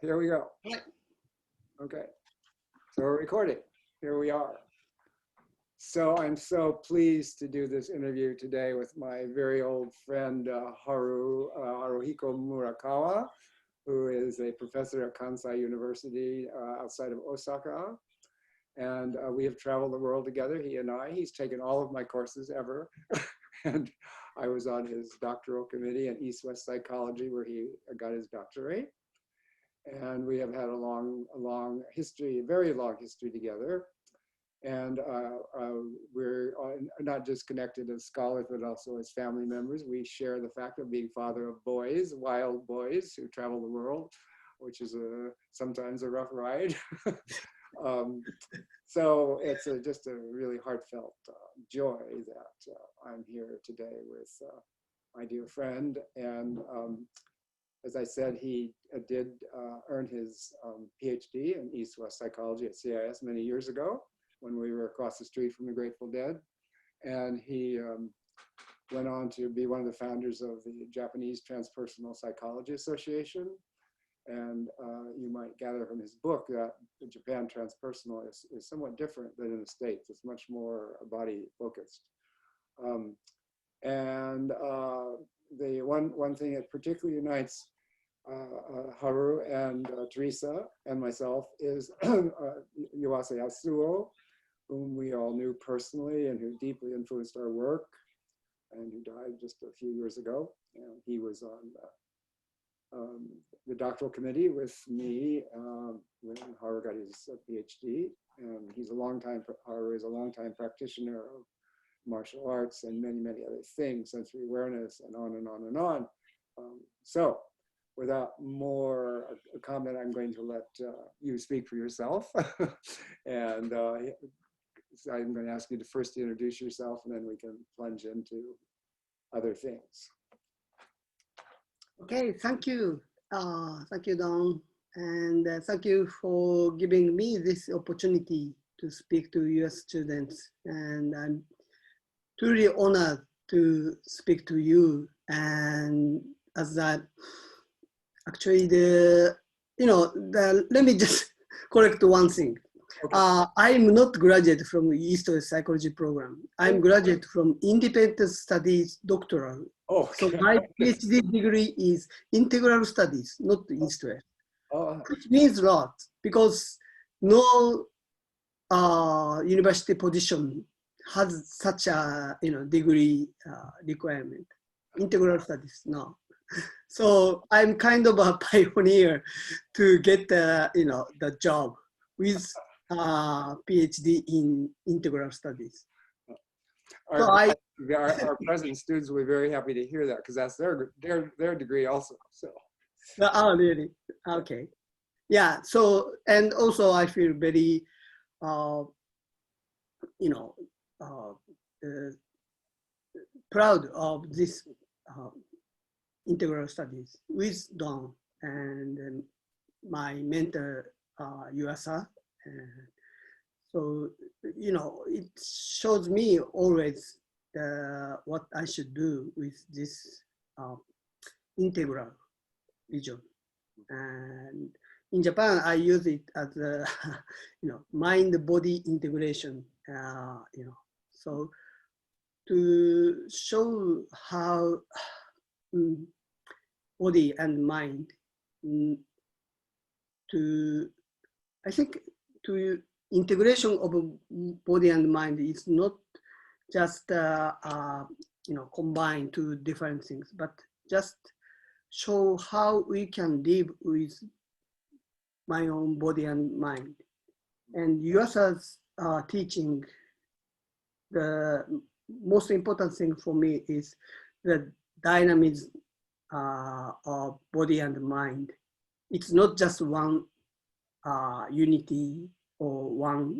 Here we go. Right. Okay, so we're recording. Here we are. So I'm so pleased to do this interview today with my very old friend Haruhiko Murakawa, who is a professor at Kansai University outside of Osaka. And we have traveled the world together, he and I. He's taken all of my courses ever. And I was on his doctoral committee in East-West psychology where he got his doctorate. And we have had a long history, a very long history together. And we're not just connected as scholars, but also as family members. We share the fact of being father of boys, wild boys who travel the world, which is sometimes a rough ride. So it's just a really heartfelt joy that I'm here today with my dear friend. And as I said, he did earn his PhD in East-West psychology at CIS many years ago when we were across the street from the Grateful Dead. And he went on to be one of the founders of the Japanese Transpersonal Psychology Association. And you might gather from his book that the Japan transpersonal is somewhat different than in the States. It's much more body focused. The one thing that particularly unites Haru and Teresa and myself is Yuasa Yasuo, whom we all knew personally and who deeply influenced our work, and who died just a few years ago. And he was on the doctoral committee with me when Haru got his PhD. And Haru is a longtime practitioner of martial arts and many other things, sensory awareness, and on and on and on. So without more comment, I'm going to let you speak for yourself. And so I'm going to ask you to first introduce yourself, and then we can plunge into other things. Okay, thank you. Thank you, Don. And thank you for giving me this opportunity to speak to US students. And I'm truly honored to speak to you. And as that, actually, let me just correct one thing. Okay. I'm not graduate from East-West psychology program. I'm graduate from independent studies doctoral. Oh, okay. So my PhD degree is integral studies, not East-West, which means a lot because no university position has such a degree requirement. Integral studies, no. So I'm kind of a pioneer to get the job with PhD in integral studies. Our present students will be very happy to hear that because that's their degree also. So. Oh, really? Okay. Yeah. So, and also I feel very, proud of this integral studies with Don and my mentor, Yuasa. So, it shows me always what I should do with this integral vision. And in Japan, I use it as a, mind-body integration, so to show how body and mind I think to integration of body and mind is not just combine two different things, but just show how we can live with my own body and mind. And Yuasa's teaching, the most important thing for me is the dynamism of body and mind. It's not just one unity or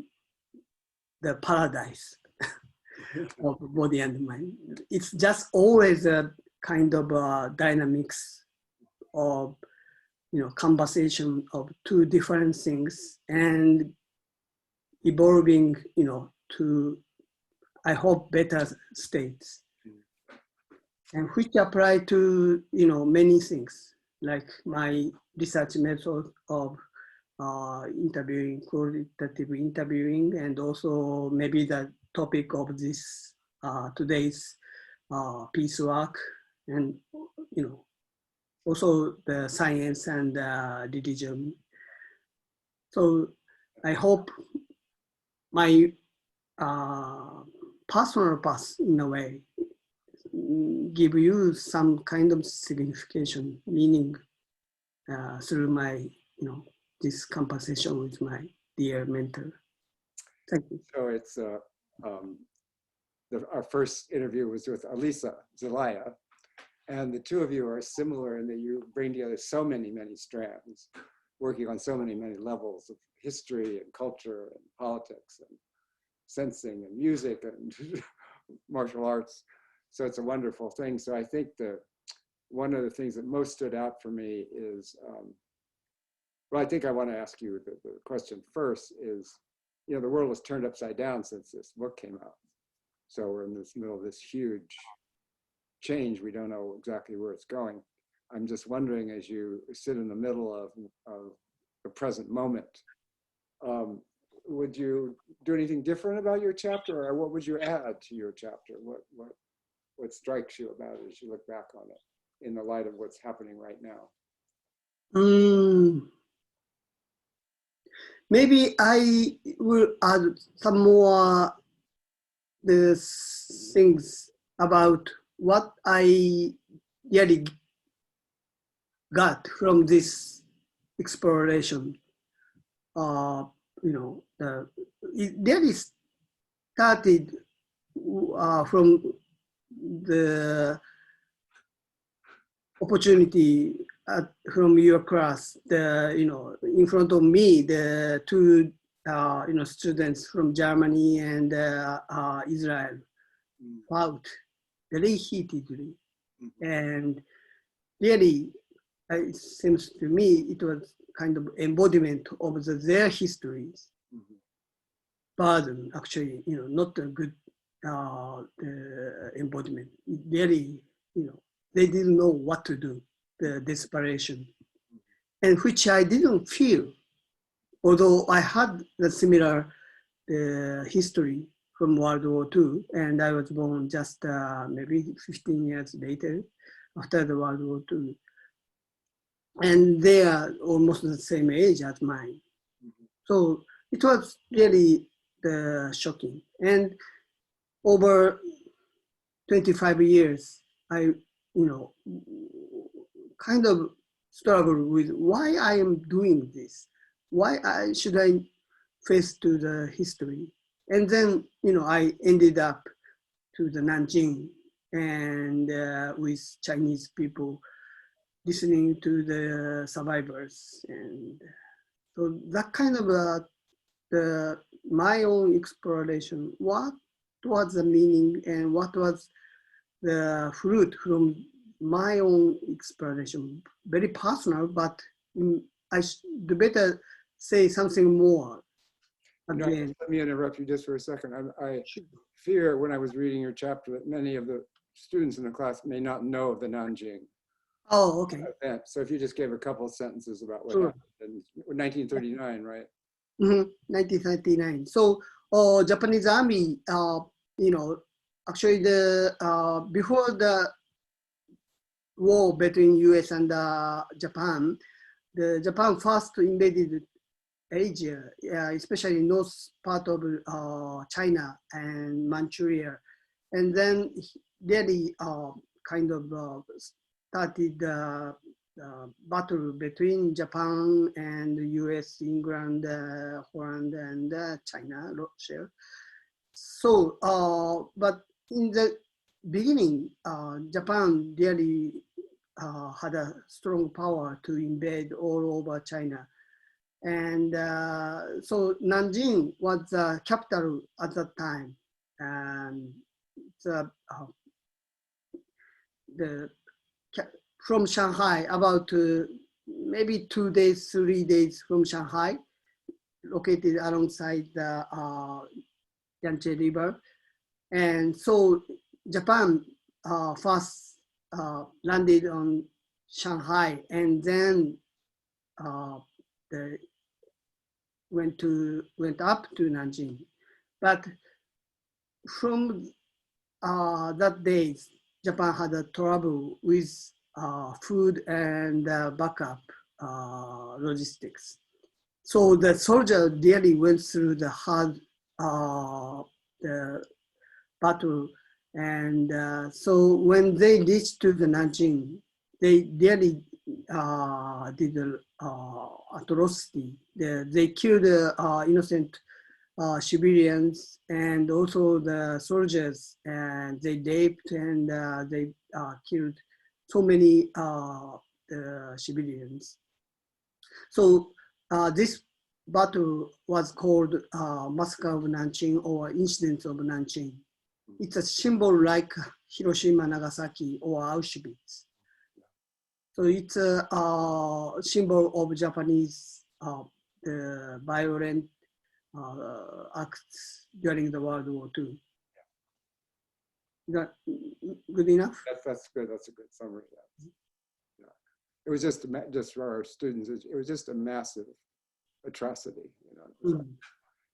the paradise of body and mind. It's just always a kind of dynamics of conversation of two different things and evolving to, I hope, better states, and which apply to many things like my research method of interviewing, qualitative interviewing, and also maybe the topic of this today's piecework, and also the science and religion. So I hope my personal path, in a way, give you some kind of signification, meaning through my, this conversation with my dear mentor. Thank you. So it's our first interview was with Alisa Zelaya, and the two of you are similar in that you bring together so many strands, working on so many levels of history and culture and politics and sensing and music and martial arts. So it's a wonderful thing. So I think one of the things that most stood out for me is, well, I think I want to ask you the question first is, the world was turned upside down since this book came out. So we're in this middle of this huge change. We don't know exactly where it's going. I'm just wondering, as you sit in the middle of the present moment, would you do anything different about your chapter, or what would you add to your chapter? What strikes you about it as you look back on it in the light of what's happening right now? Maybe I will add some more the things about what I really got from this exploration. It really started from the opportunity from your class. In front of me, the two students from Germany and Israel fought very heatedly, and really, it seems to me it was kind of embodiment of their histories. Burden, actually, not a good embodiment. It really, they didn't know what to do, the desperation, and which I didn't feel, although I had the similar history from World War II, and I was born just maybe 15 years later after the World War II. And they are almost the same age as mine. So it was really shocking. And over 25 years, I, kind of struggle with why I am doing this. Why should I face to the history? And then, I ended up to the Nanjing and with Chinese people listening to the survivors. And so that kind of my own exploration, what was the meaning and what was the fruit from my own exploration, very personal, but I should better say something more. Again. Let me interrupt you just for a second. I fear when I was reading your chapter that many of the students in the class may not know of the Nanjing. Oh, okay. So if you just gave a couple of sentences about what happened in 1939, right? 1939. So, Japanese army, actually before the war between US and Japan, Japan first invaded Asia, especially north part of China and Manchuria, and then really kind of started the battle between Japan and the US, England, Holland, and China, Russia. So, but in the beginning, Japan really had a strong power to invade all over China. And so Nanjing was the capital at that time. And from Shanghai, about maybe 2 days, 3 days from Shanghai, located alongside the Yangtze River. And so Japan first landed on Shanghai, and then the, went up to Nanjing. But from that day, Japan had a trouble with food and backup logistics. So the soldier really went through the hard the battle. And so when they reached to the Nanjing, they really did atrocity. They killed innocent civilians and also the soldiers, and they raped and they killed so many civilians. So this battle was called Massacre of Nanjing or Incident of Nanjing. It's a symbol like Hiroshima, Nagasaki, or Auschwitz. So it's a symbol of Japanese violent acts during the World War II. Is that good enough? That's good. That's a good summary. Yeah. It was just for our students. It was just a massive atrocity. You know. Mm.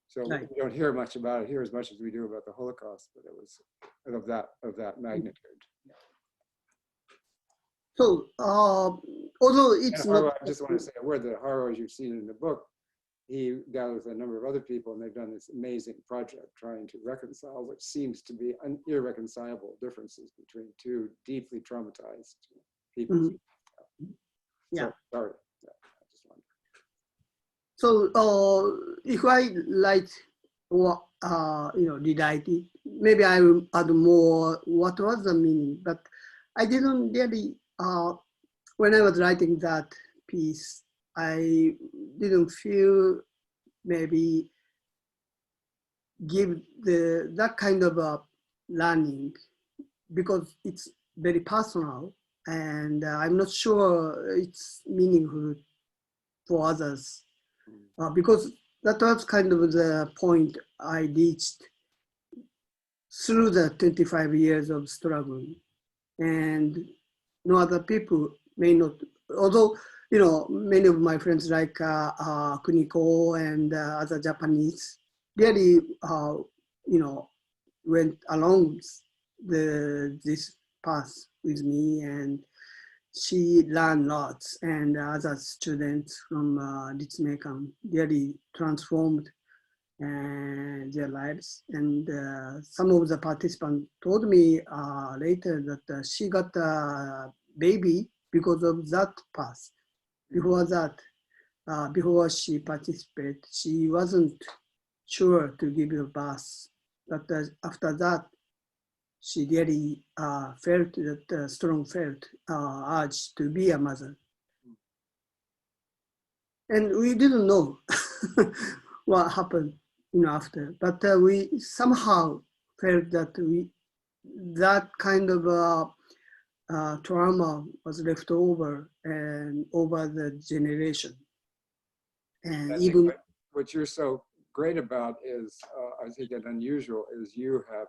So Right. we don't hear much about it here as much as we do about the Holocaust, but it was of that magnitude. So although it's And Haru, not, I just want to say a word that Haru, as you've seen in the book, he gathered with a number of other people, and they've done this amazing project trying to reconcile what seems to be irreconcilable differences between two deeply traumatized people. Mm-hmm. Yeah. So, sorry. Yeah, I just wanted. So if I write or rewrite it, maybe I will add more what was the meaning, but I didn't really when I was writing that piece, I didn't feel maybe give that kind of learning because it's very personal, and I'm not sure it's meaningful for others because that was kind of the point I reached through the 25 years of struggle, and no other people may not, although many of my friends like Kuniko and other Japanese really went along this path with me, and she learned lots, and other students from Ritsumeikan really transformed their lives. And some of the participants told me later that she got a baby because of that path. Before that, before she participated, she wasn't sure to give birth. But after that, she really felt that strong urge to be a mother. And we didn't know what happened after, but we somehow felt that that kind of trauma was left over and over the generation. And I even what you're so great about is, I think, and unusual is you have,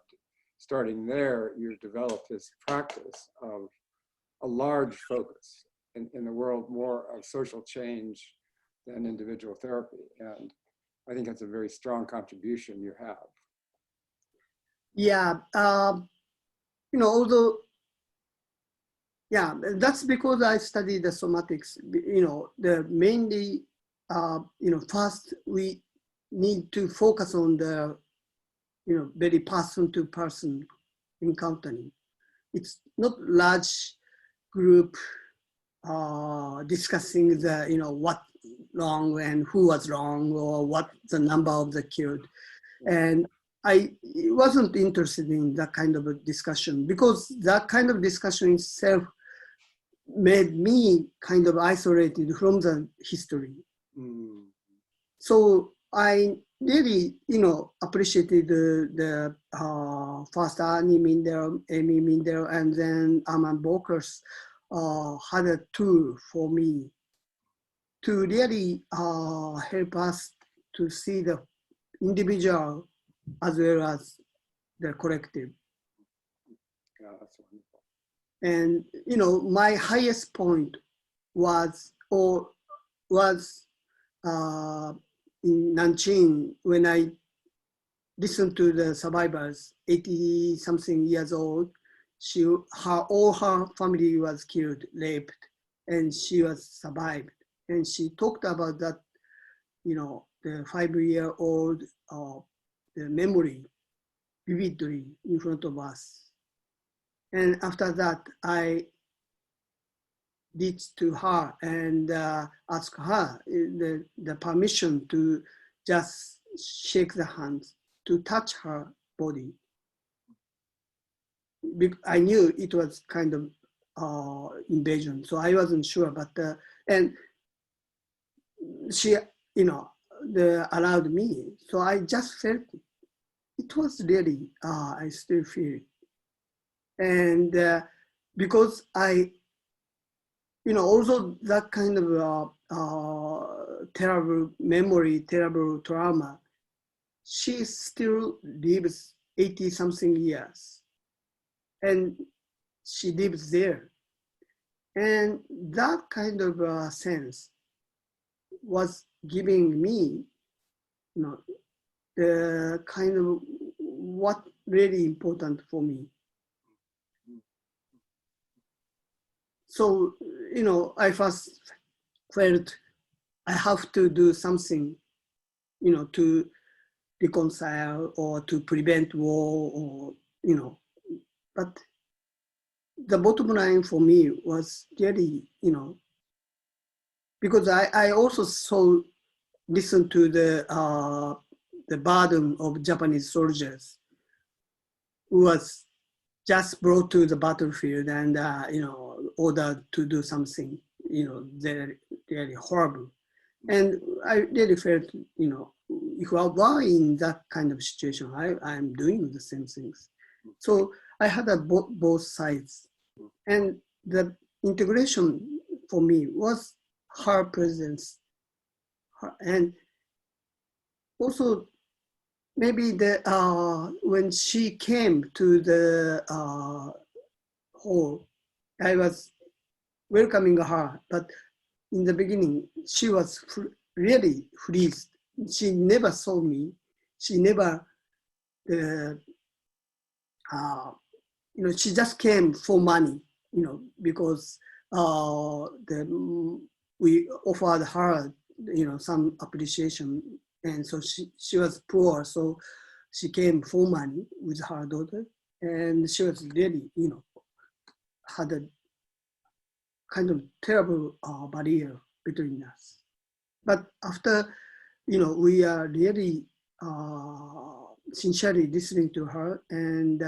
starting there, you've developed this practice of a large focus in the world, more of social change than individual therapy. And I think that's a very strong contribution you have. Yeah, although, yeah, that's because I studied the somatics. The mainly, first we need to focus on the, very person-to-person encountering. It's not large group discussing the, what wrong and who was wrong or what the number of the killed. And I wasn't interested in that kind of a discussion because that kind of discussion itself made me kind of isolated from the history. Mm. So I really, appreciated the first Annie Mindell, Amy Mindell, and then Armand Bokers had a tool for me to really help us to see the individual as well as the collective. Yeah, that's wonderful. And, my highest point was, or was in Nanjing when I listened to the survivors, 80-something years old. All her family was killed, raped, and she was survived. And she talked about that, the 5-year-old, the memory vividly in front of us. And after that, I reached to her and asked her the permission to just shake the hands, to touch her body. I knew it was kind of invasion, so I wasn't sure, but, and she, allowed me. So I just felt it was really, I still feel it. And because also that kind of terrible memory, terrible trauma, she still lives 80-something years. And she lives there. And that kind of sense was giving me, the kind of what really important for me. So, I first felt I have to do something, to reconcile or to prevent war or, but the bottom line for me was really, because I also listened to the burden of Japanese soldiers who was just brought to the battlefield and, ordered to do something, very, very horrible. And I really felt, if I were in that kind of situation, I'm doing the same things. So I had both sides. And the integration for me was her presence. And also maybe when she came to the hall, I was welcoming her, but in the beginning, she was really freezed. She never saw me. She never, she just came for money, because we offered her, some appreciation. And so she was poor, so she came for money with her daughter. And she was really, had a kind of terrible barrier between us. But after, we are really sincerely listening to her, and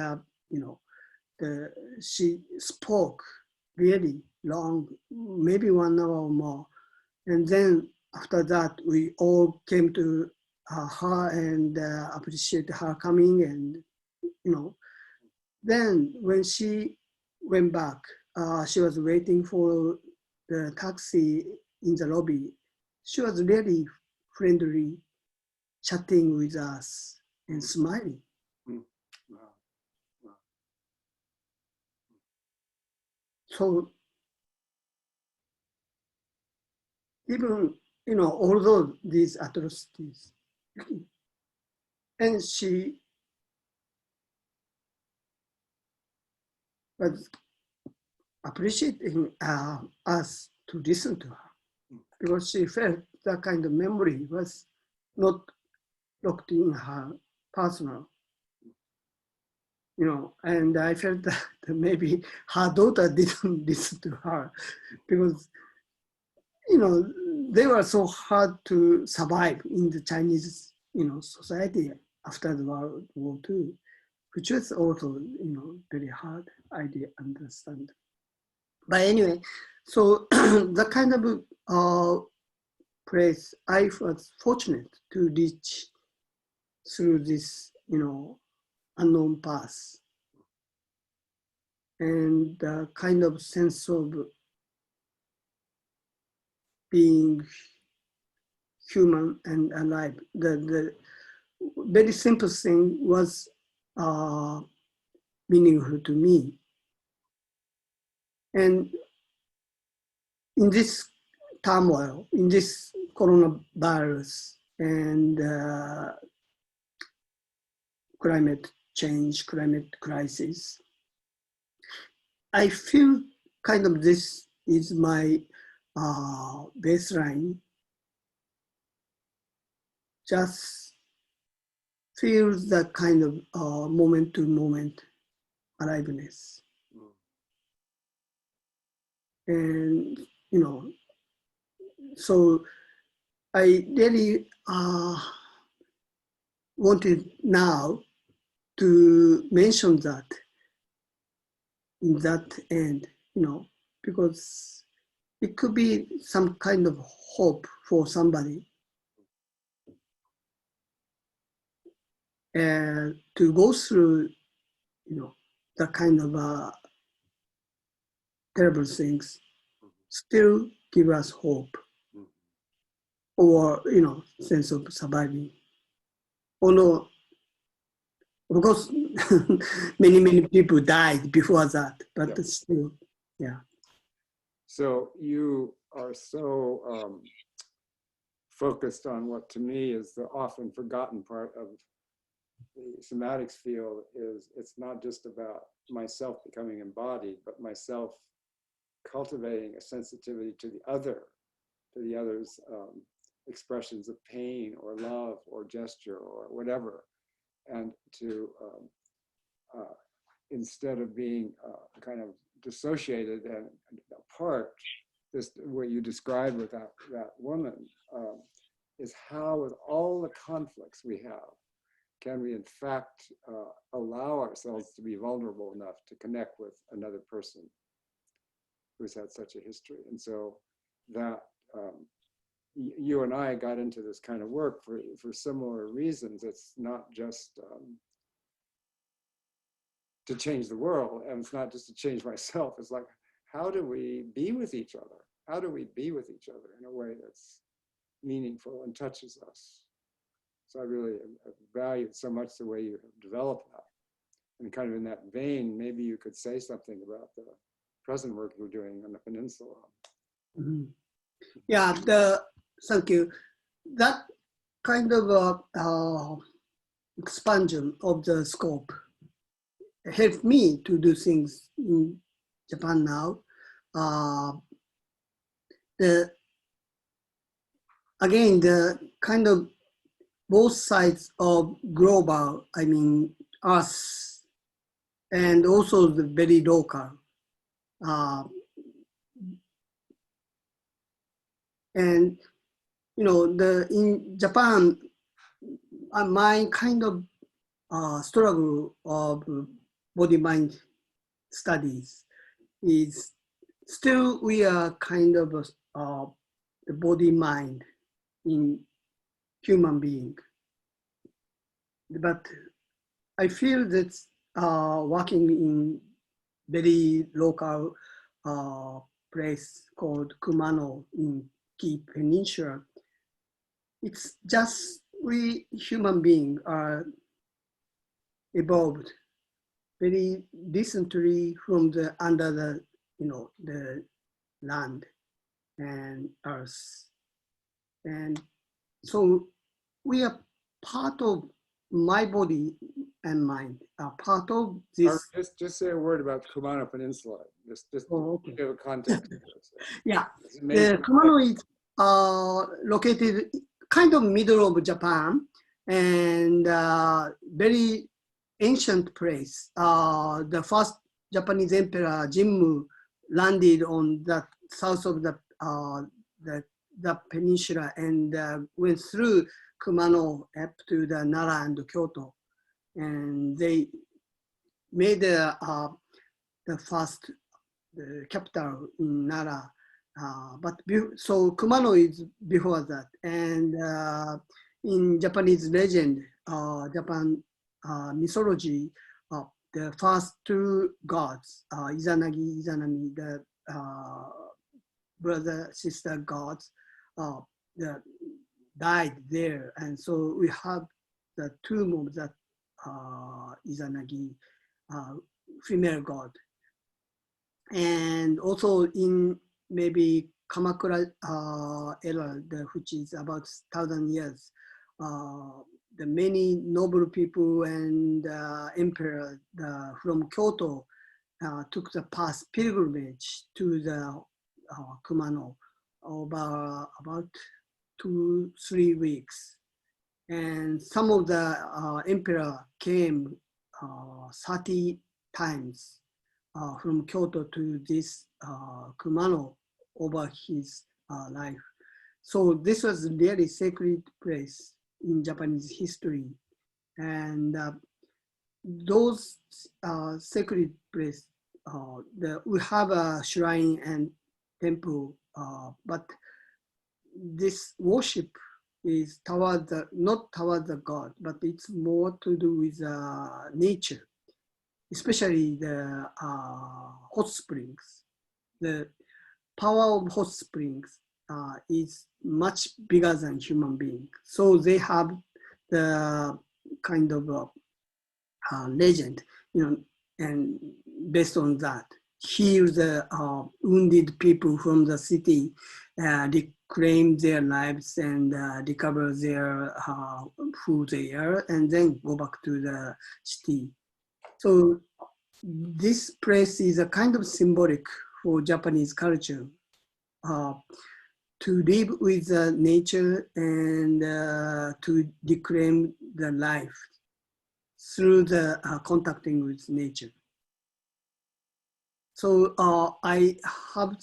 she spoke really long, maybe 1 hour or more. And then after that, we all came to her and appreciate her coming. And, then when she went back, she was waiting for the taxi in the lobby. She was really friendly, chatting with us and smiling. Mm. Wow. Wow. So even, although these atrocities, and she was appreciating us to listen to her, because she felt that kind of memory was not locked in her personal, and I felt that maybe her daughter didn't listen to her, because, they were so hard to survive in the Chinese, society after the World War II, which was also, very hard idea to understand. But anyway, so the kind of place I was fortunate to reach through this, unknown path, and the kind of sense of being human and alive. The very simple thing was meaningful to me. And in this turmoil in this coronavirus and climate change, climate crisis, I feel kind of this is my baseline. Just feels that kind of moment to moment aliveness. And, you know, so I really wanted now to mention that in that end, you know, because it could be some kind of hope for somebody to go through, you know, that kind of terrible things, still give us hope or, you know, sense of surviving. Although, of course, many people died before that, but yeah. still, yeah. So you are so focused on what to me is the often forgotten part of the somatics field is it's not just about myself becoming embodied, but myself cultivating a sensitivity to the other, to the other's expressions of pain or love or gesture or whatever. And to, instead of being kind of dissociated and apart, this, what you described with that woman is how with all the conflicts we have, can we in fact allow ourselves to be vulnerable enough to connect with another person who's had such a history. And so that you and I got into this kind of work for similar reasons. It's not just to change the world, and it's not just to change myself. It's like, how do we be with each other? How do we be with each other in a way that's meaningful and touches us? So I really have valued so much the way you have developed that. And kind of in that vein, maybe you could say something about the present work you're doing on the peninsula. Mm-hmm. Yeah, thank you. That kind of expansion of the scope helped me to do things in Japan now. Again, the kind of both sides of global, I mean, us, and also the very local. And, you know, in Japan, my kind of struggle of body-mind studies is still we are kind of the body-mind in human being. But I feel that working in very local place called Kumano in Kii Peninsula, it's just we human beings are evolved very recently from the under the, you know, the land and earth. And so we are part of my body and mind, are part of this. Just say a word about Kumano Peninsula. Just okay. give a context. Yeah, the Kumano is located kind of middle of Japan and very ancient place. The first Japanese emperor Jimmu landed on the south of the peninsula and went through Kumano up to the Nara and Kyoto, and they made the first capital in Nara. So Kumano is before that, and in Japanese legend, Japan mythology, the first two gods, Izanagi, Izanami, the brother sister gods, died there, and so we have the tomb of that Izanagi, female god. And also in maybe Kamakura era, which is about 1,000 years, the many noble people and emperor from Kyoto took the past pilgrimage to the Kumano over about 2-3 weeks. And some of the emperor came 30 times from Kyoto to this Kumano over his life. So this was a very sacred place in Japanese history. And those sacred places, we have a shrine and temple, but this worship is toward the, not toward the God, but it's more to do with nature, especially the hot springs. The power of hot springs is much bigger than human being. So they have the kind of legend, you know, and based on that, heal the wounded people from the city, reclaim their lives and recover their food there, and then go back to the city. So this place is a kind of symbolic for Japanese culture, to live with nature and to reclaim the life through the contacting with nature. So I have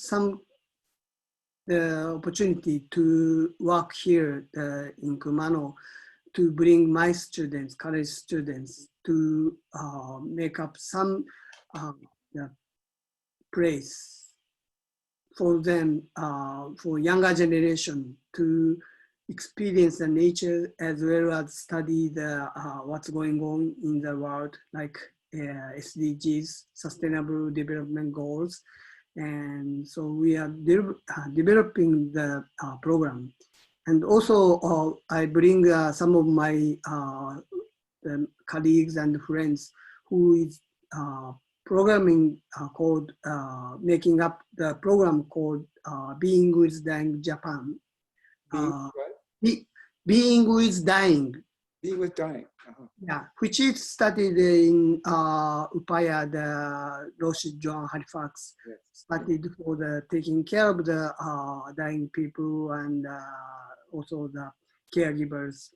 the opportunity to work here in Kumano to bring my students, college students, to make up some place for them, for younger generation to experience the nature as well as study the what's going on in the world, like SDGs, Sustainable Development Goals. And so we are developing the program. And also I bring some of my colleagues and friends who is programming called, making up the program called Being with Dying Japan. Being with Dying. Being with Dying. Yeah, which is studied in Upaya, the Roshi John Halifax, yes. Studied for the taking care of the dying people and also the caregivers.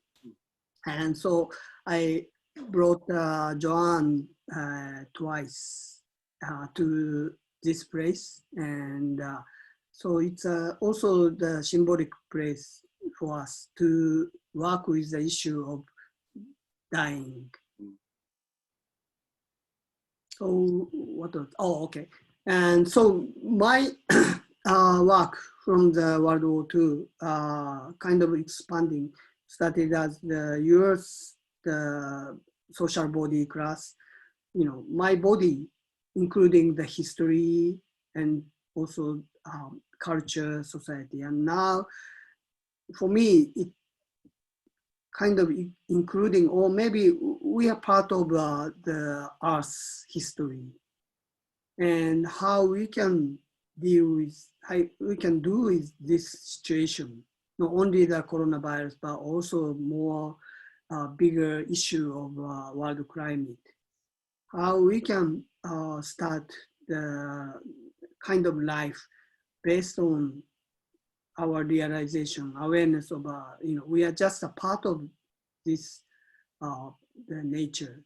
And so I brought Joanne twice to this place, and so it's also the symbolic place for us to work with the issue of dying. So what else? Oh, okay. And so my work from the World War II kind of expanding, started as the youth, the social body class, you know, my body, including the history and also culture, society. And now for me, it kind of including, or maybe we are part of the Earth's history and how we can deal with, how we can do with this situation, not only the coronavirus, but also more bigger issue of world climate. How we can start the kind of life based on our realization, awareness of, you know, we are just a part of this, the nature.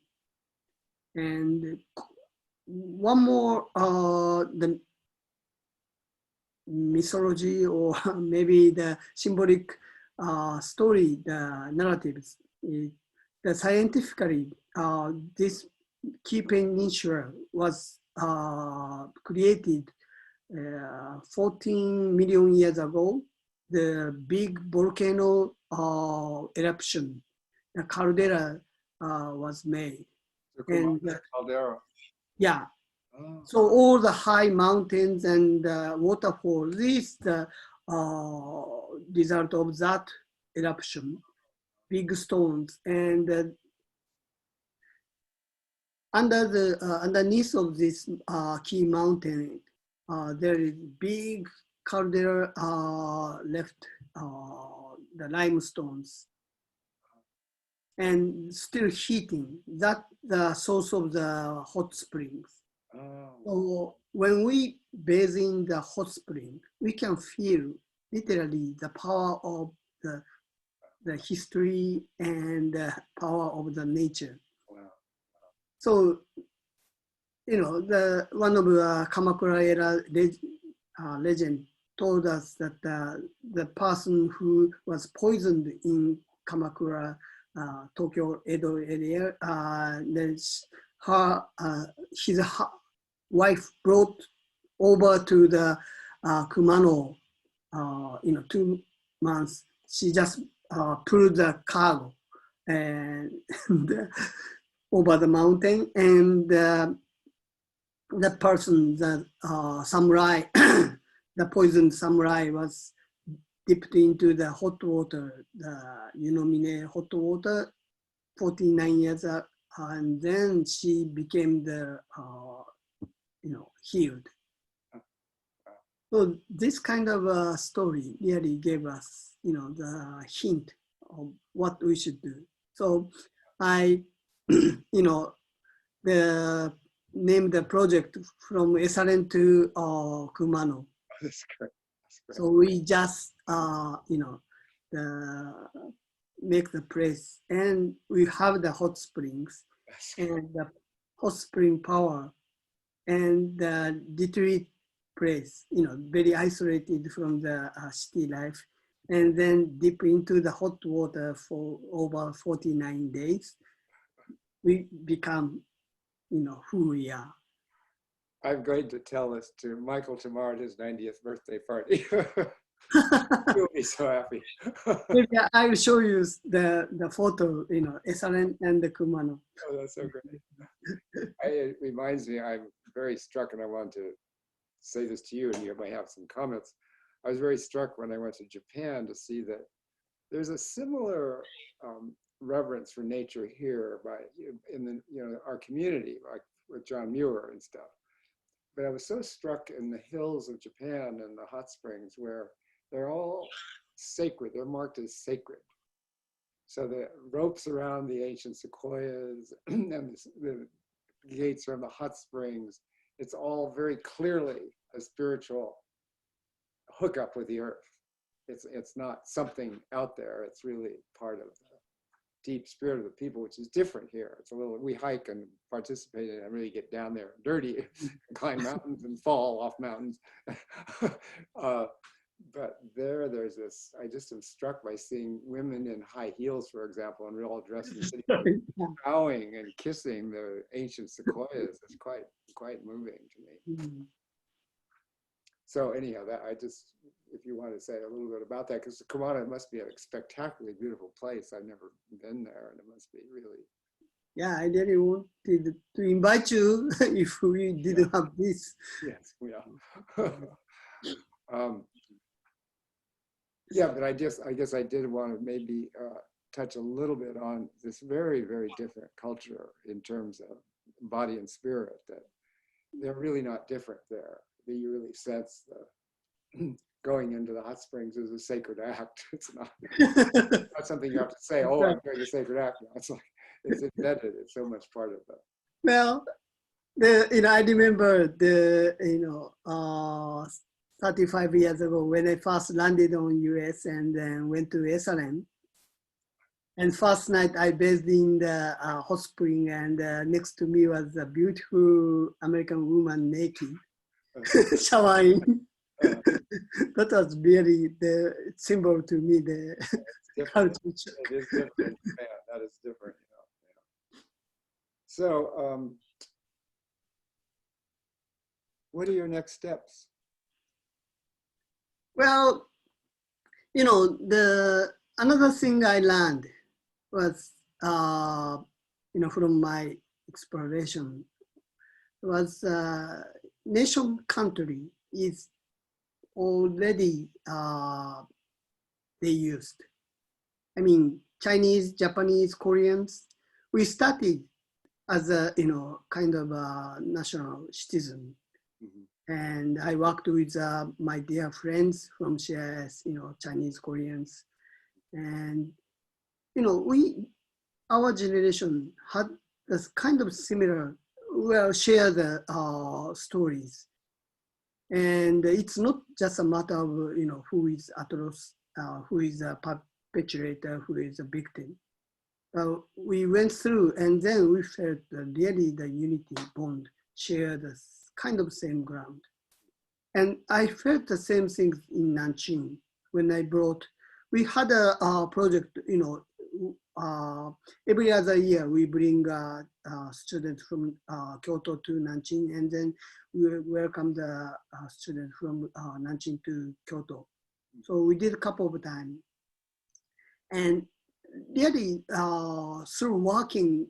And one more, the mythology or maybe the symbolic story, the narratives, the scientifically, this Key Peninsula was created 14 million years ago. The big volcano eruption, the caldera was made. And caldera. Yeah. Oh. So all the high mountains and waterfalls, this the result of that eruption, big stones. And under the underneath of this key mountain, there is big caldera left the limestones and still heating. That's the source of the hot springs. Oh. So when we bathe in the hot spring, we can feel literally the power of the history and the power of the nature. Wow. So, you know, one of the Kamakura era legend told us that the person who was poisoned in Kamakura, Tokyo, Edo area, then his wife brought over to the Kumano, 2 months. She just pulled the cargo and over the mountain, and that person, the samurai, the poisoned samurai, was dipped into the hot water, the Yunomine hot water, 49 years, and then she became the, healed. So this kind of story really gave us, the hint of what we should do. So I, named the project from Esalen to Kumano. That's great. That's great. So we just, make the place, and we have the hot springs and the hot spring power and the retreat place, very isolated from the city life, and then dip into the hot water for over 49 days. We become, who we are. I'm going to tell this to Michael tomorrow at his 90th birthday party. He'll be so happy. Maybe I will show you the photo, Esalen and the Kumano. Oh, that's so great. It reminds me, I'm very struck, and I want to say this to you, and you might have some comments. I was very struck when I went to Japan to see that there's a similar reverence for nature here in our community, like with John Muir and stuff. But I was so struck in the hills of Japan and the hot springs where they're all sacred. They're marked as sacred. So the ropes around the ancient sequoias and the gates from the hot springs, it's all very clearly a spiritual hookup with the earth. It's not something out there. It's really part of the deep spirit of the people, which is different here. It's a little, we hike and participate in it and really get down there dirty, climb mountains and fall off mountains. But there's this, I just am struck by seeing women in high heels, for example, and we're all dressed in city, bowing and kissing the ancient sequoias. It's quite moving to me. Mm-hmm. So anyhow, if you want to say a little bit about that, because Kumano must be a spectacularly beautiful place. I've never been there, and it must be really. Yeah, I really wanted to invite you if we didn't have this. Yes, yeah. Yeah, but I guess I did want to maybe touch a little bit on this very, very different culture in terms of body and spirit, that they're really not different there. You really sense the going into the hot springs is a sacred act. It's not something you have to say, oh, I'm doing a sacred act now. It's like, it's embedded, it's so much part of it. Well, I remember 35 years ago when I first landed on US and then went to Esalen. And first night I bathed in the hot spring, and next to me was a beautiful American woman naked, showering. That was really the symbol to me, the culture. It is different. Yeah, that is different. Yeah. So, what are your next steps? Well, another thing I learned was, from my exploration was nation country is already they used. I mean, Chinese, Japanese, Koreans, we started as a, kind of a national citizen. Mm-hmm. And I worked with my dear friends from CIS, Chinese, Koreans. And, our generation had this kind of similar, well, share the stories. And it's not just a matter of, who is atroce, who is a perpetrator, who is a victim. We went through and then we felt really the unity bond, share the kind of same ground. And I felt the same things in Nanjing when we had a project, every other year we bring students from Kyoto to Nanjing, and then we welcome the students from Nanjing to Kyoto. So we did a couple of times. And really through working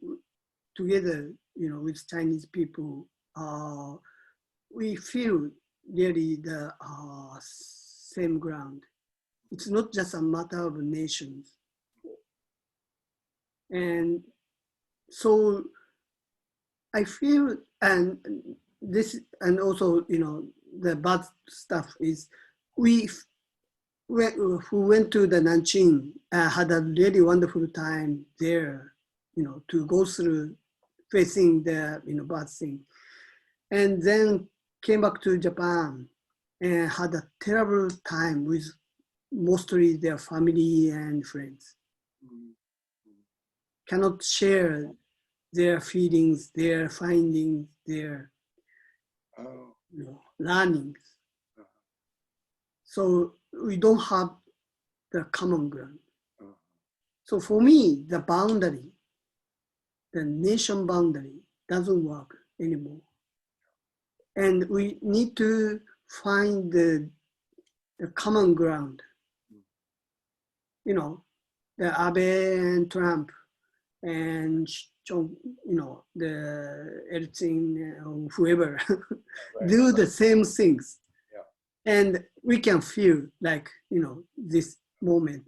together, with Chinese people, we feel really the same ground. It's not just a matter of nations. And so I feel, and also, the bad stuff is who went to the Nanjing had a really wonderful time there, to go through facing the, bad thing. And then came back to Japan and had a terrible time with mostly their family and friends. Cannot share their feelings, their findings, their learnings. So we don't have the common ground. So for me, the boundary, the nation boundary doesn't work anymore. And we need to find the common ground. The Abe and Trump and the Eltsing, whoever, do the same things. And we can feel like, this moment,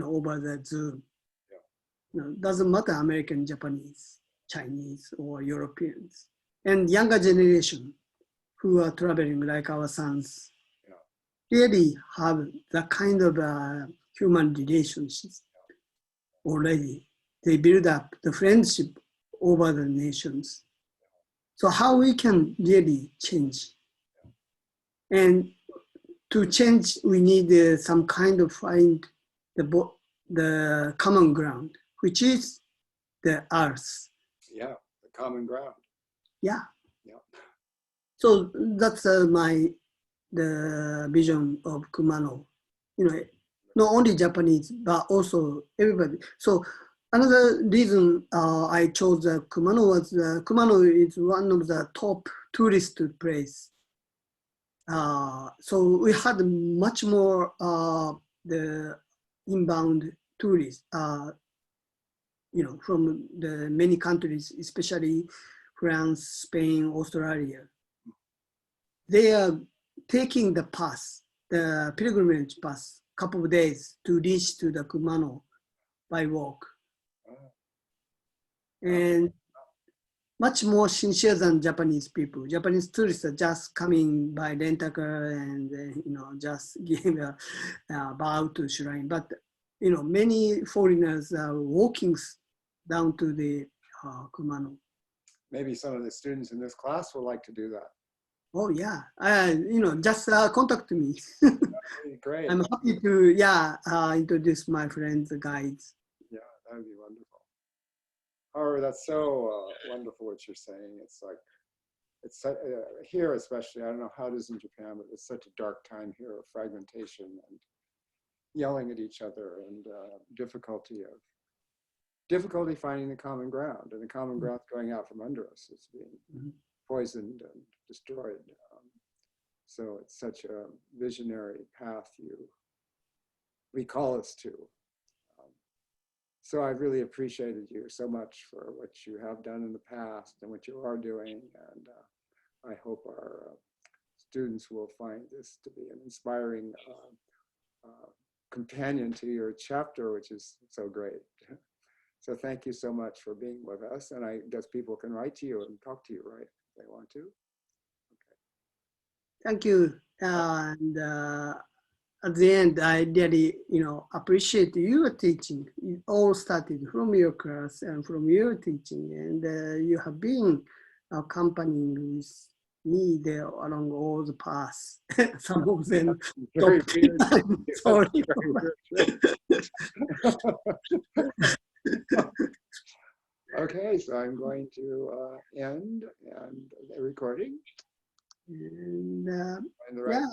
over the Zoom. Doesn't matter American, Japanese, Chinese, or Europeans. And younger generation who are traveling like our sons really have the kind of human relationships already. They build up the friendship over the nations. So how we can really change? And to change, we need some kind of find the common ground, which is the earth. Yeah, the common ground. Yeah. So that's the vision of Kumano. Not only Japanese, but also everybody. So another reason I chose Kumano was Kumano is one of the top tourist place. So we had much more the inbound tourists, from the many countries, especially France, Spain, Australia. They are taking the pass, the pilgrimage pass, couple of days to reach to the Kumano by walk. And much more sincere than Japanese people. Japanese tourists are just coming by rent-a-car and just giving a bow to shrine. But many foreigners are walking down to the Kumano. Maybe some of the students in this class would like to do that. Oh yeah, just contact me. Great. I'm happy to introduce my friends, the guides. Yeah, that would be wonderful. However, that's so wonderful what you're saying. It's like, it's here especially, I don't know how it is in Japan, but it's such a dark time here of fragmentation and yelling at each other and difficulty finding the common ground, and the common ground going out from under us. It's being poisoned and destroyed. So it's such a visionary path you recall us to. So I really appreciated you so much for what you have done in the past and what you are doing. And I hope our students will find this to be an inspiring companion to your chapter, which is so great. So thank you so much for being with us. And I guess people can write to you and talk to you, right? If they want to. Thank you. And at the end, I really, appreciate your teaching. It all started from your class and from your teaching, and you have been accompanying with me there along all the paths. Some of them Very stopped. weird. I'm sorry. Okay, so I'm going to end the recording. And Find the right yeah.